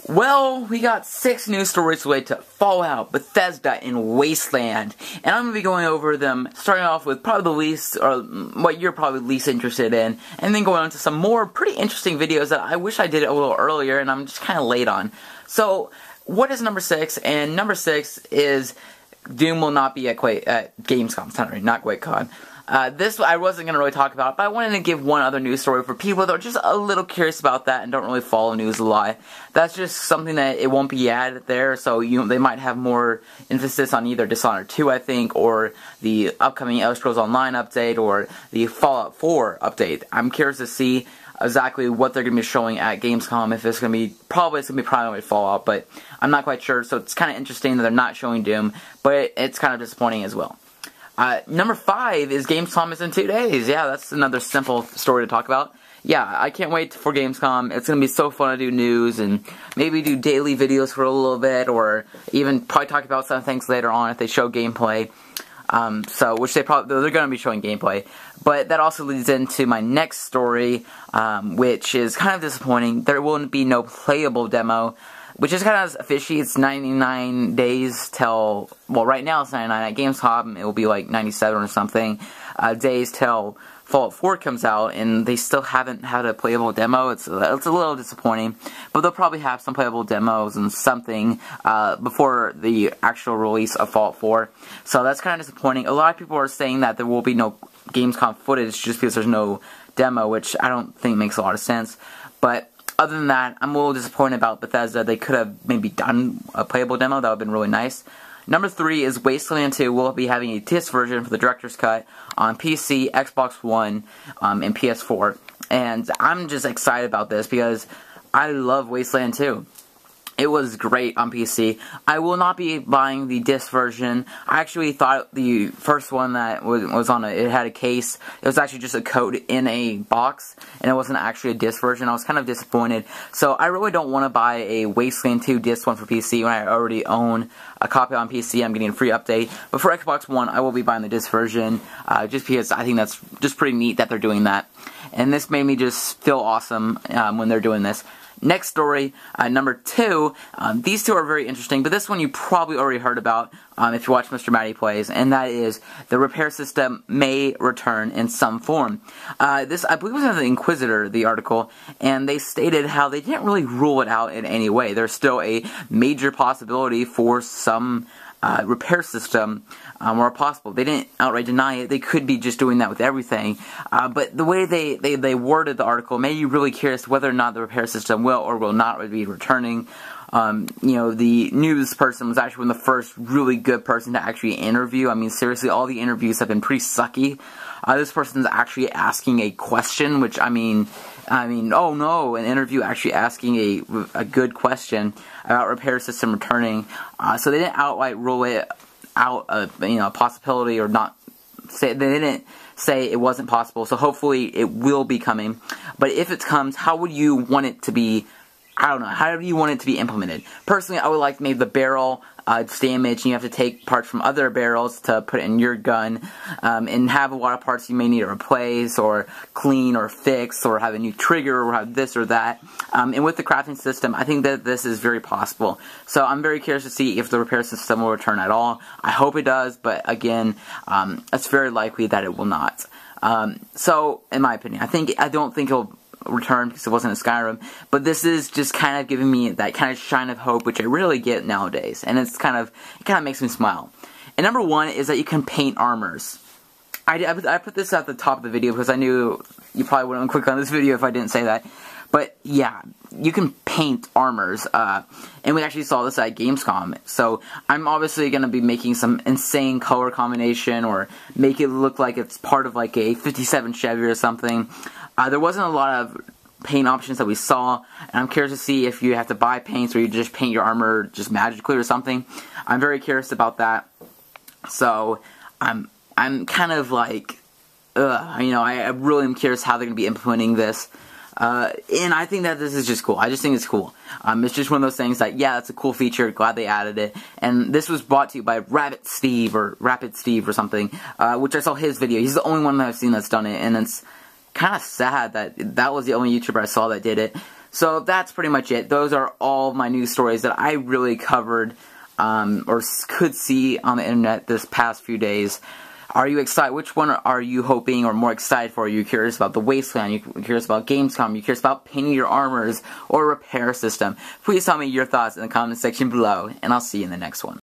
Well, we got 6 news stories related to Fallout, Bethesda, and Wasteland, and I'm going to be going over them, starting off with probably the least, or what you're probably least interested in, and then going on to some more pretty interesting videos that I wish I did it a little earlier, and I'm just kind of late on. So, what is number 6? And number 6 is Doom will not be at Gamescom, sorry, not QuakeCon. This I wasn't going to really talk about, but I wanted to give one other news story for people that are just a little curious about that and don't really follow news a lot. That's just something that it won't be added there, so they might have more emphasis on either Dishonored 2, I think, or the upcoming Elder Scrolls Online update, or the Fallout 4 update. I'm curious to see exactly what they're going to be showing at Gamescom, if it's going to be, probably primarily Fallout, but I'm not quite sure, so it's kind of interesting that they're not showing Doom, but it's kind of disappointing as well. Number 5 is Gamescom is in 2 days. Yeah, that's another simple story to talk about. Yeah, I can't wait for Gamescom. It's going to be so fun to do news and maybe do daily videos for a little bit, or even probably talk about some things later on if they show gameplay. Which they're going to be showing gameplay. But that also leads into my next story, which is kind of disappointing. There will be no playable demo, which is kind of fishy. It's 99 days till, well, right now it's 99. At Gamescom, it will be like 97 or something days till Fallout 4 comes out, and they still haven't had a playable demo. It's a little disappointing, but they'll probably have some playable demos and something before the actual release of Fallout 4. So that's kind of disappointing. A lot of people are saying that there will be no Gamescom footage just because there's no demo, which I don't think makes a lot of sense. But other than that, I'm a little disappointed about Bethesda. They could have maybe done a playable demo. That would have been really nice. Number 3 is Wasteland 2 will be having a disc version for the Director's Cut on PC, Xbox One, and PS4. And I'm just excited about this because I love Wasteland 2. It was great on PC. I will not be buying the disc version. I actually thought the first one that was on it had a case. It was actually just a code in a box, and it wasn't actually a disc version. I was kind of disappointed. So I really don't want to buy a Wasteland 2 disc one for PC when I already own a copy on PC. I'm getting a free update. But for Xbox One, I will be buying the disc version, just because I think that's just pretty neat that they're doing that. And this made me just feel awesome when they're doing this. Next story, number 2, these two are very interesting, but this one you probably already heard about if you watch Mr. Matty Plays, and that is the repair system may return in some form. This, I believe, was in the Inquisitor, the article, and they stated how they didn't really rule it out in any way. There's still a major possibility for some repair system where possible. They didn't outright deny it. They could be just doing that with everything. But the way they worded the article made you really curious whether or not the repair system will or will not be returning. The news person was actually one of the first really good person to actually interview. I mean, seriously, all the interviews have been pretty sucky. This person's actually asking a question, which, I mean, oh no, an interview actually asking a good question about repair system returning. So they didn't outright rule it out, a possibility, or not say, they didn't say it wasn't possible. So hopefully it will be coming. But if it comes, how would you want it to be? I don't know. How do you want it to be implemented? Personally, I would like maybe the barrel it's damaged, and you have to take parts from other barrels to put in your gun, and have a lot of parts you may need to replace, or clean, or fix, or have a new trigger, or have this or that. And with the crafting system, I think that this is very possible. So I'm very curious to see if the repair system will return at all. I hope it does, but again, it's very likely that it will not. So, in my opinion, I don't think it'll return because it wasn't in Skyrim, but this is just kind of giving me that kind of shine of hope, which I really get nowadays, and it kind of makes me smile. And number 1 is that you can paint armors. I put this at the top of the video because I knew you probably wouldn't click on this video if I didn't say that. But yeah, you can paint armors, and we actually saw this at Gamescom. So I'm obviously going to be making some insane color combination, or make it look like it's part of like a 57 Chevy or something. There wasn't a lot of paint options that we saw, and I'm curious to see if you have to buy paints or you just paint your armor just magically or something. I'm very curious about that. So I'm kind of like, I really am curious how they're going to be implementing this. And I think that this is just cool. I just think it's cool. It's just one of those things that, yeah, that's a cool feature. Glad they added it. And this was brought to you by Rapid Steve or something, which I saw his video. He's the only one that I've seen that's done it, and it's kind of sad that that was the only YouTuber I saw that did it. So that's pretty much it. Those are all my news stories that I really covered or could see on the internet this past few days. Are you excited? Which one are you hoping or more excited for? Are you curious about the Wasteland? Are you curious about Gamescom? Are you curious about painting your armors or repair system? Please tell me your thoughts in the comment section below, and I'll see you in the next one.